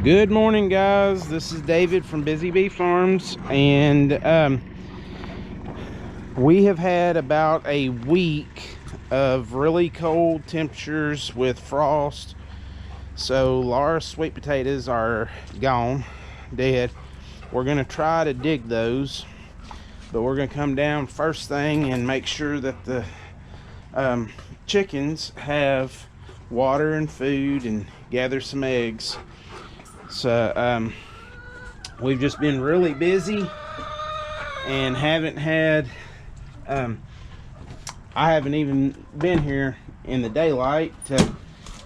Good morning, guys. This is David from Busy Bee Farms, and we have had about a week of really cold temperatures with frost. So Laura's sweet potatoes are gone, dead. We're gonna try to dig those, but we're gonna come down first thing and make sure that the chickens have water and food and gather some eggs. So we've just been really busy and haven't had I haven't even been here in the daylight to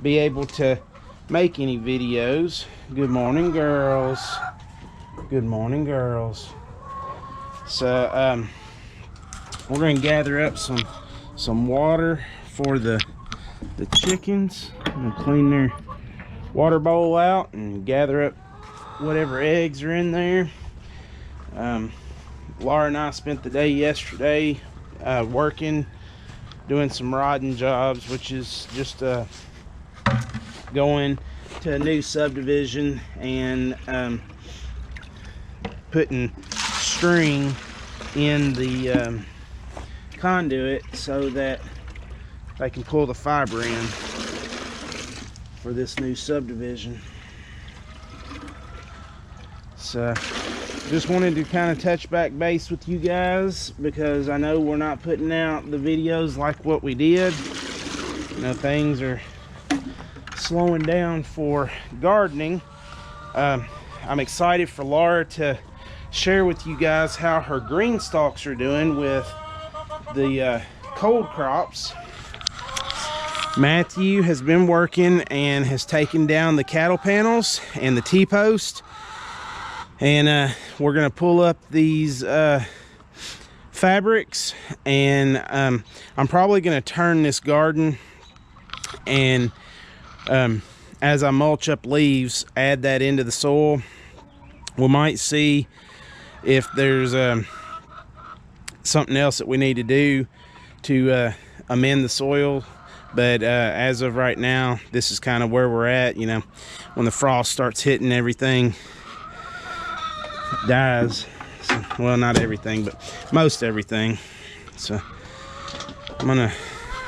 be able to make any videos. Good morning, girls. Good morning, girls. So we're gonna gather up some water for the chickens. I'm gonna clean their water bowl out and gather up whatever eggs are in there. Laura and I spent the day yesterday working, doing some rodding jobs, which is just going to a new subdivision and putting string in the conduit so that they can pull the fiber in for this new subdivision. So just wanted to kind of touch back base with you guys, because I know we're not putting out the videos like what we did. You know, things are slowing down for gardening. I'm excited for Laura to share with you guys how her green stalks are doing with the cold crops. Matthew has been working and has taken down the cattle panels and the T-post, and we're gonna pull up these fabrics, and I'm probably gonna turn this garden, and as I mulch up leaves, add that into the soil. We might see if there's something else that we need to do to amend the soil. But as of right now, this is kind of where we're at. You know, when the frost starts hitting, everything dies. So, well, not everything, but most everything. So I'm gonna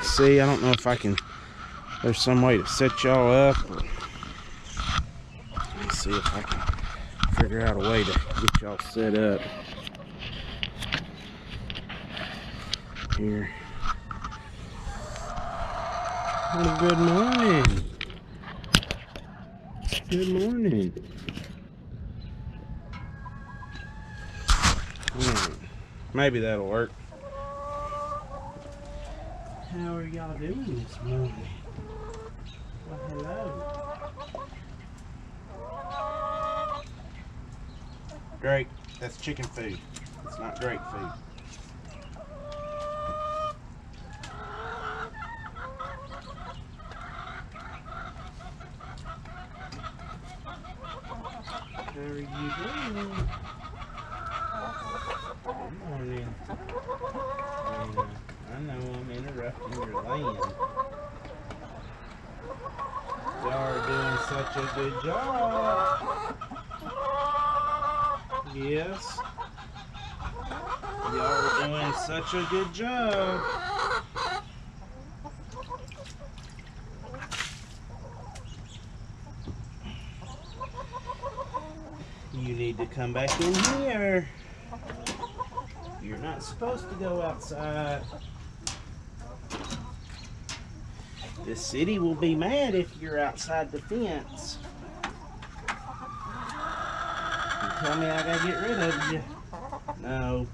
see. I don't know if I can, there's some way to set y'all up. Or, let's see if I can figure out a way to get y'all set up here. Oh, good morning. Good morning. Maybe that'll work. How are y'all doing this morning? Well, hello. Drake, that's chicken food. It's not Drake food. How are you doing? Good morning. I know I'm interrupting your land. Y'all are doing such a good job. Yes. Y'all are doing such a good job. You need to come back in here. You're not supposed to go outside. The city will be mad if you're outside the fence. You tell me I gotta get rid of you. No.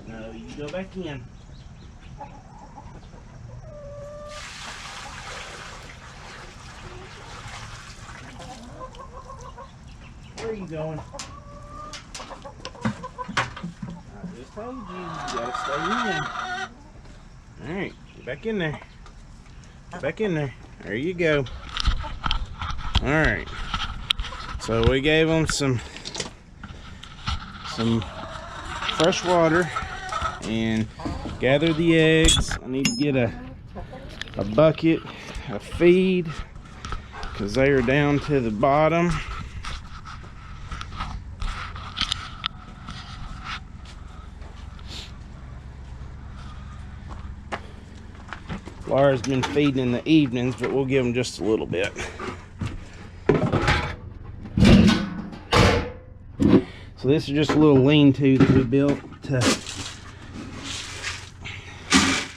No, you go back in. Where are you going? I just told you, you gotta stay in. Alright, get back in there. Get back in there. There you go. Alright. So we gave them some fresh water and gather the eggs. I need to get a bucket of feed because they are down to the bottom. Laura's been feeding in the evenings, but we'll give them just a little bit. So this is just a little lean-to that we built.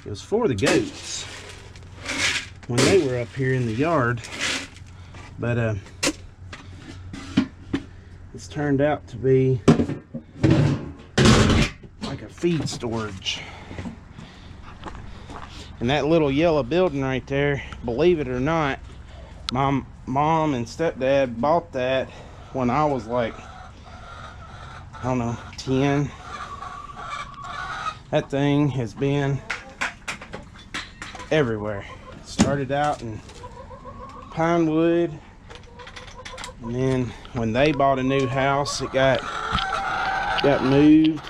It was for the goats when they were up here in the yard, but it's turned out to be like a feed storage. And that little yellow building right there, believe it or not, my mom and stepdad bought that when I was like, I don't know, 10. That thing has been everywhere. It started out in Pinewood, and then when they bought a new house, it got moved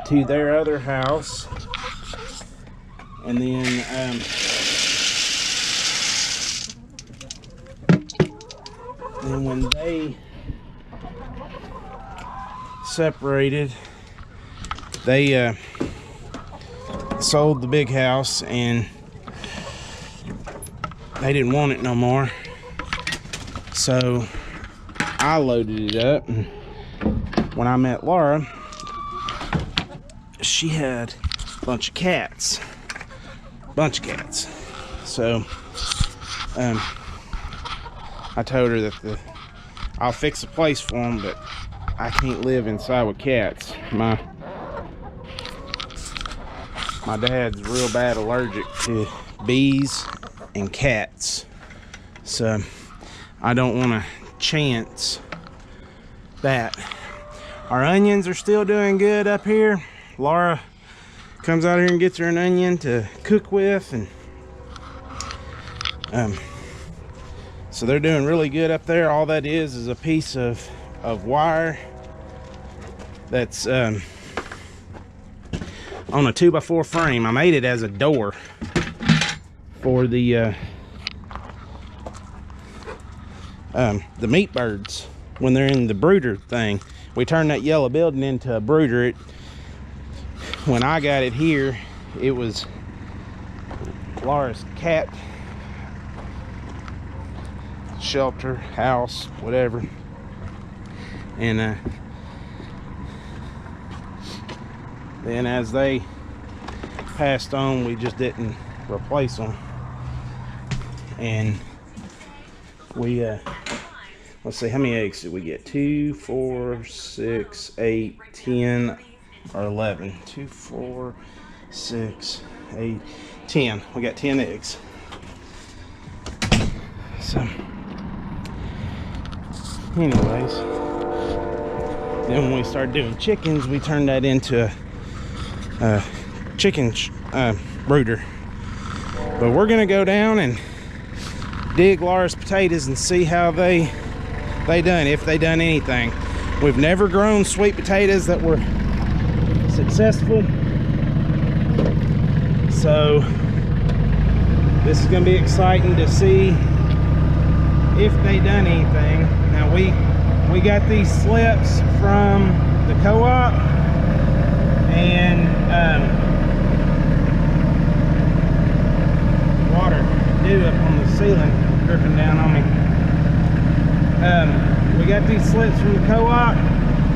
to their other house, and then when they separated, they sold the big house, and they didn't want it no more, so I loaded it up. And when I met Laura, she had a bunch of cats. So I told her that I'll fix a place for them, but I can't live inside with cats. My dad's real bad allergic to bees and cats, so I don't want to chance that. Our onions are still doing good up here. Laura comes out here and gets her an onion to cook with, and so they're doing really good up there. All that is a piece of wire that's on a 2x4 frame. I made it as a door for the meat birds when they're in the brooder thing. We turned that yellow building into a brooder. When I got it here, it was Laura's cat shelter, house, whatever. And then as they passed on, we just didn't replace them. And we let's see, how many eggs did we get? 2, 4, 6, 8, 10, or 11. 2, 4, 6, 8, 10. We got 10 eggs. So anyways, then when we started doing chickens, we turned that into a chicken brooder. But we're gonna go down and dig Laura's potatoes and see how they done, if they done anything. We've never grown sweet potatoes that were successful, so this is gonna be exciting to see if they done anything. Now we got these slips from the co-op, and water dew up on the ceiling dripping down on me. We got these slips from the co-op,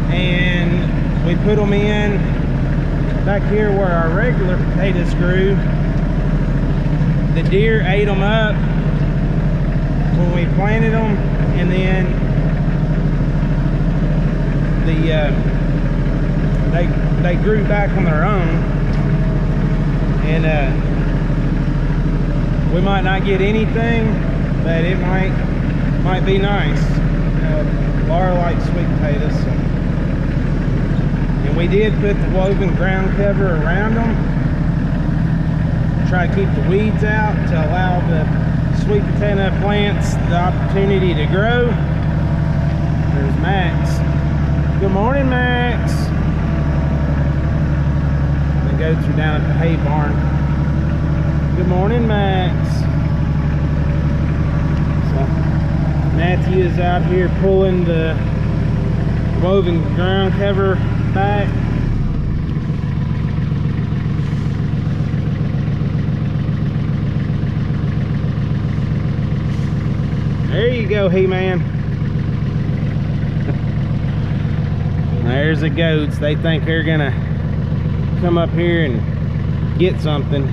and we put them in back here where our regular potatoes grew. The deer ate them up when we planted them, and then they grew back on their own. And we might not get anything, but it might be nice. Laura likes sweet potatoes, so. And we did put the woven ground cover around them, try to keep the weeds out to allow the sweet potato plants the opportunity to grow. There's Max. Good morning, Max. The goats are down at the hay barn. Good morning, Max. So Matthew is out here pulling the woven ground cover back. you go, He-Man. There's the goats. They think they're gonna come up here and get something.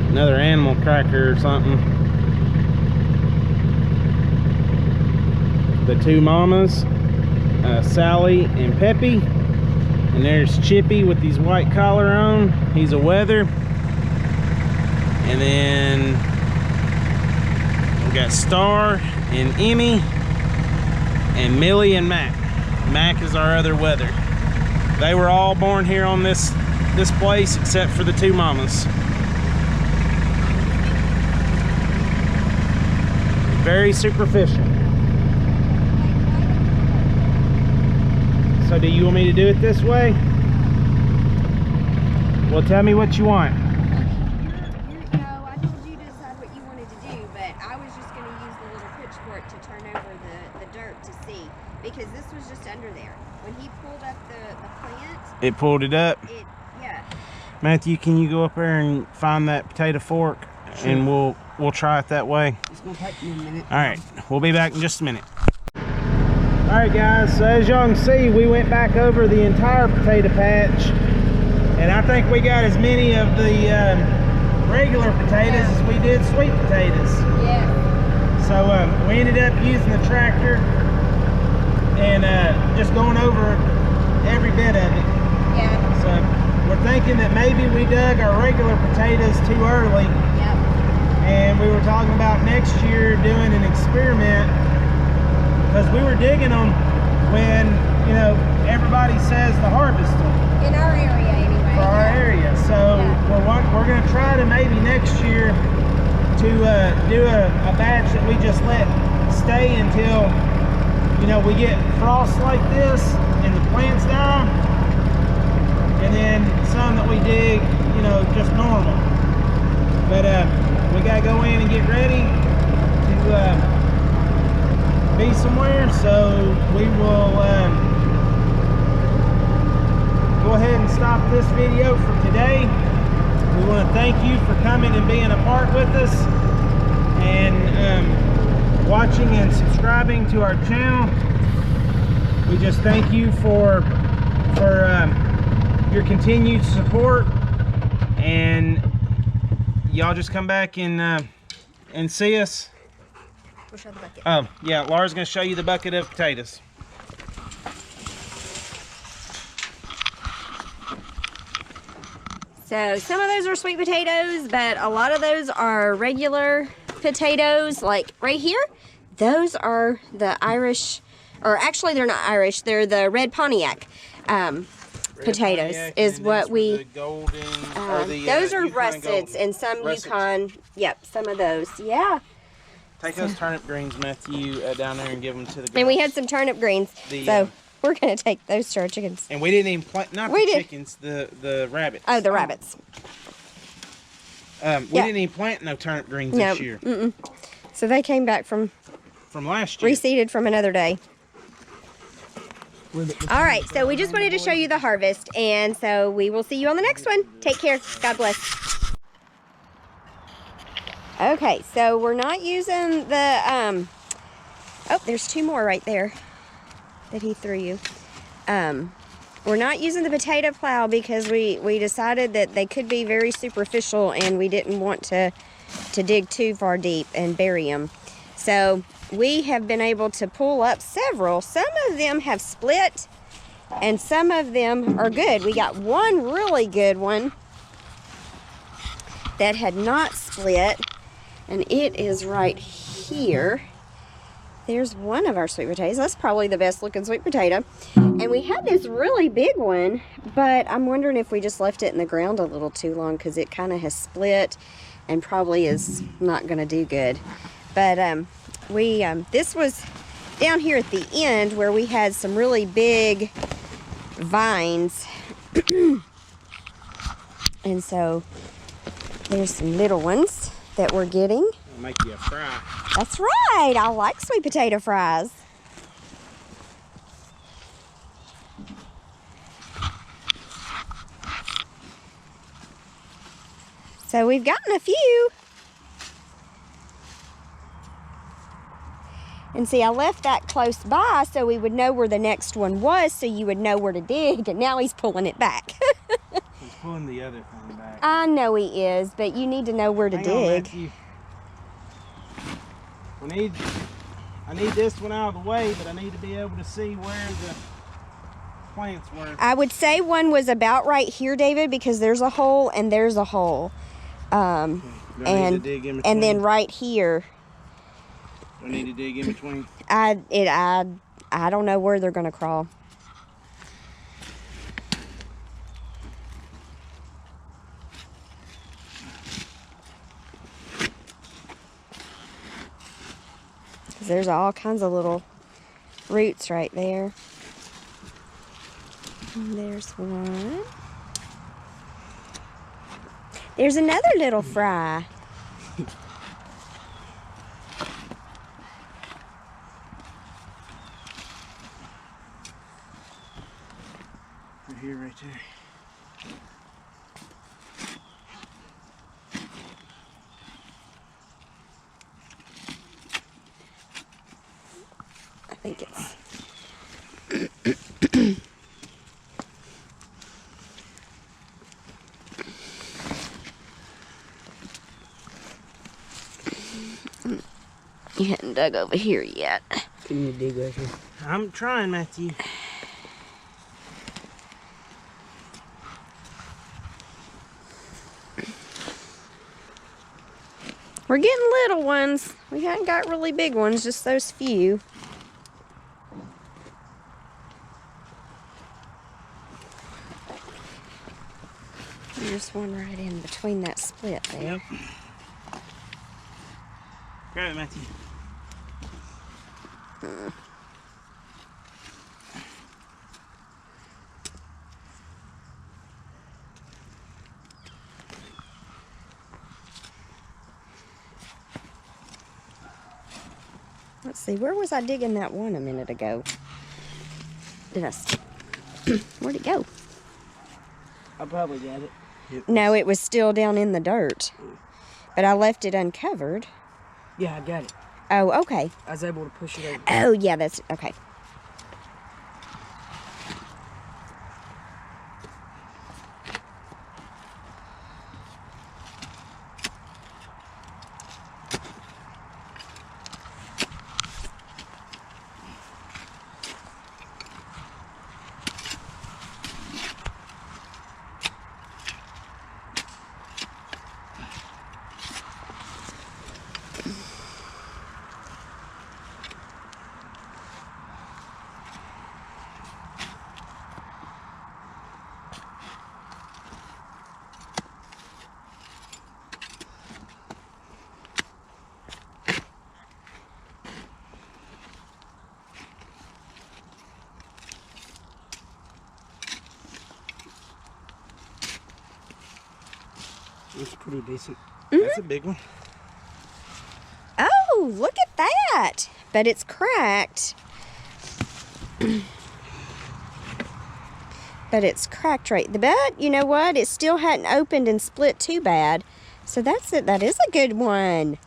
Another animal cracker or something. The two mamas, Sally and Peppy. And there's Chippy with his white collar on. He's a wether. And then we got Star and Emmy and Millie and Mac. Mac is our other wether. They were all born here on this place except for the two mamas. Very superficial. So do you want me to do it this way? Well, tell me what you want. No, I told you to decide what you wanted to do, but I was just going to use the little pitchfork to turn over the dirt to see, because this was just under there. When he pulled up the plant, It pulled it up? Yeah. Matthew, can you go up there and find that potato fork? Sure. And we'll try it that way. It's going to take me a minute. All right, we'll be back in just a minute. All right, guys, so as y'all can see, we went back over the entire potato patch, and I think we got as many of the regular potatoes as we did sweet potatoes. Yeah. So we ended up using the tractor and just going over every bit of it. Yeah. So we're thinking that maybe we dug our regular potatoes too early. Yep. And we were talking about next year doing an experiment, because we were digging them when, you know, everybody says to harvest them. In our area, anyway. For our area. So yeah. we're going to try to maybe next year to do a batch that we just let stay until, you know, we get frost like this and the plants die, and then some that we dig, you know, just normal. But we got to go in and get ready to be somewhere, so we will go ahead and stop this video for today. We want to thank you for coming and being a part with us, and watching and subscribing to our channel. We just thank you for your continued support, and y'all just come back and see us. We'll show the bucket. Oh, yeah, Laura's going to show you the bucket of potatoes. So some of those are sweet potatoes, but a lot of those are regular potatoes. Like right here, those are the Irish, or actually they're not Irish, they're the red Pontiac potatoes, Pontiac, is what we, the golden, those are Yukon russets, golden. and some Russets. Yukon, yep, some of those, yeah. Take those turnip greens, Matthew, down there and give them to the girls. And we had some turnip greens, so we're going to take those to our chickens. And we didn't even plant, not the chickens, the rabbits. Oh, the rabbits. We didn't even plant no turnip greens this year. So they came back from last year. Reseeded from another day. All right, so we just wanted to show you the harvest, and so we will see you on the next one. Take care. God bless. Okay, so we're not using the, oh, there's two more right there that he threw you. We're not using the potato plow because we decided that they could be very superficial, and we didn't want to dig too far deep and bury them. So we have been able to pull up several. Some of them have split, and some of them are good. We got one really good one that had not split, and it is right here. There's one of our sweet potatoes. That's probably the best looking sweet potato. And we had this really big one, but I'm wondering if we just left it in the ground a little too long, because it kind of has split and probably is not going to do good. But this was down here at the end where we had some really big vines. And so there's some little ones that we're getting. I'll make you a fry. That's right. I like sweet potato fries. So we've gotten a few. And see, I left that close by so we would know where the next one was, so you would know where to dig, and now he's pulling it back. He's pulling the other thing back. I know he is, but you need to know where to Hang on, dig. Matthew. I need this one out of the way, but I need to be able to see where the plants were. I would say one was about right here, David, because there's a hole and there's a hole. Do I need to dig in between? And then right here. Do I need to dig in between? I don't know where they're gonna crawl. There's all kinds of little roots right there. And there's one. There's another little fry. Right here, right there. I think it's... You hadn't dug over here yet. Can you dig right here? I'm trying, Matthew. We're getting little ones. We haven't got really big ones, just those few. There's one right in between that split there. Yep. Grab it, Matthew. Let's see, where was I digging that one a minute ago? Where'd it go? I probably got it. No, it was still down in the dirt. But I left it uncovered. Yeah, I got it. Oh, okay. I was able to push it over. Oh, yeah, that's okay. It's pretty decent. That's a big one. Oh, look at that. But it's cracked. But it's cracked right. But you know what? It still hadn't opened and split too bad. So that's it. That is a good one.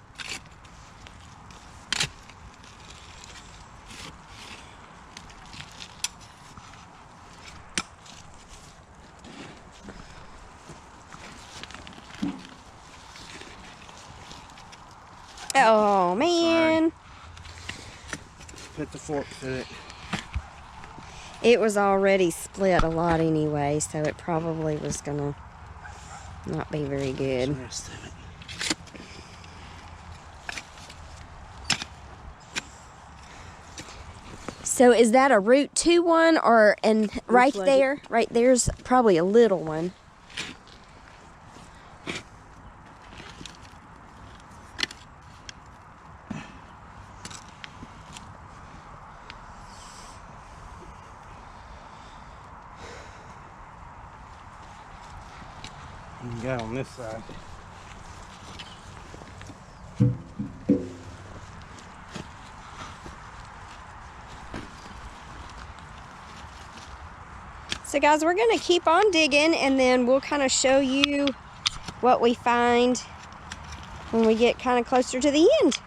Oh, man. Put the fork through it. It was already split a lot anyway, so it probably was gonna not be very good. The rest of it. So is that a root 2 one, or and right like there, right there's probably a little one. You can go on this side. So guys, we're gonna keep on digging, and then we'll kind of show you what we find when we get kind of closer to the end.